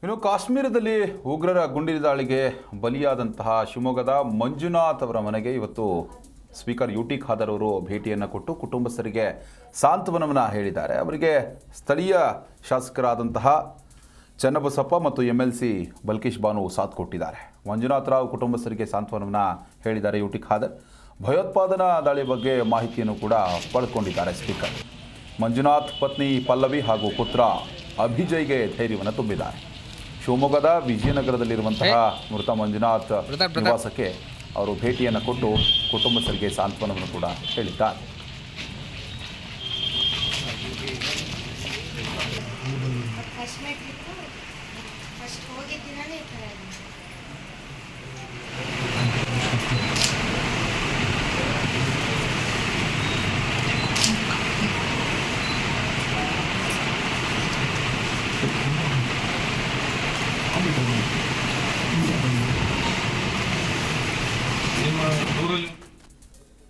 ಇನ್ನು ಕಾಶ್ಮೀರದಲ್ಲಿ ಉಗ್ರರ ಗುಂಡಿನ ದಾಳಿಗೆ ಬಲಿಯಾದಂತಹ ಶಿವಮೊಗ್ಗದ ಮಂಜುನಾಥ್ ಅವರ ಮನೆಗೆ ಇವತ್ತು ಸ್ಪೀಕರ್ ಯುಟಿ ಖಾದರ್ ಅವರು ಭೇಟಿಯನ್ನು ಕೊಟ್ಟು ಕುಟುಂಬಸ್ಥರಿಗೆ ಸಾಂತ್ವನವನ್ನು ಹೇಳಿದ್ದಾರೆ. ಅವರಿಗೆ ಸ್ಥಳೀಯ ಶಾಸಕರಾದಂತಹ ಚನ್ನಬಸಪ್ಪ ಮತ್ತು MLC ಬಲ್ಕೇಶ್ ಬಾನು ಸಾಥ್ ಕೊಟ್ಟಿದ್ದಾರೆ. ಮಂಜುನಾಥ್ ರಾವ್ ಕುಟುಂಬಸ್ಥರಿಗೆ ಸಾಂತ್ವನವನ್ನು ಹೇಳಿದ್ದಾರೆ ಯುಟಿ ಖಾದರ್. ಭಯೋತ್ಪಾದನಾ ದಾಳಿ ಬಗ್ಗೆ ಮಾಹಿತಿಯನ್ನು ಕೂಡ ಪಡೆದುಕೊಂಡಿದ್ದಾರೆ ಸ್ಪೀಕರ್. ಮಂಜುನಾಥ್ ಪತ್ನಿ ಪಲ್ಲವಿ ಹಾಗೂ ಪುತ್ರ ಅಭಿಜಯ್ಗೆ ಧೈರ್ಯವನ್ನು ತುಂಬಿದ್ದಾರೆ. ಶಿವಮೊಗ್ಗದ ವಿಜಯನಗರದಲ್ಲಿರುವಂತಹ ಮೃತ ಮಂಜುನಾಥ್ ನಿವಾಸಕ್ಕೆ ಅವರು ಭೇಟಿಯನ್ನು ಕೊಟ್ಟು ಕುಟುಂಬಸ್ಥರಿಗೆ ಸಾಂತ್ವನವನ್ನು ಕೂಡ ಹೇಳಿದ್ದಾರೆ. ನಿಮ್ಮ ಊರಲ್ಲಿ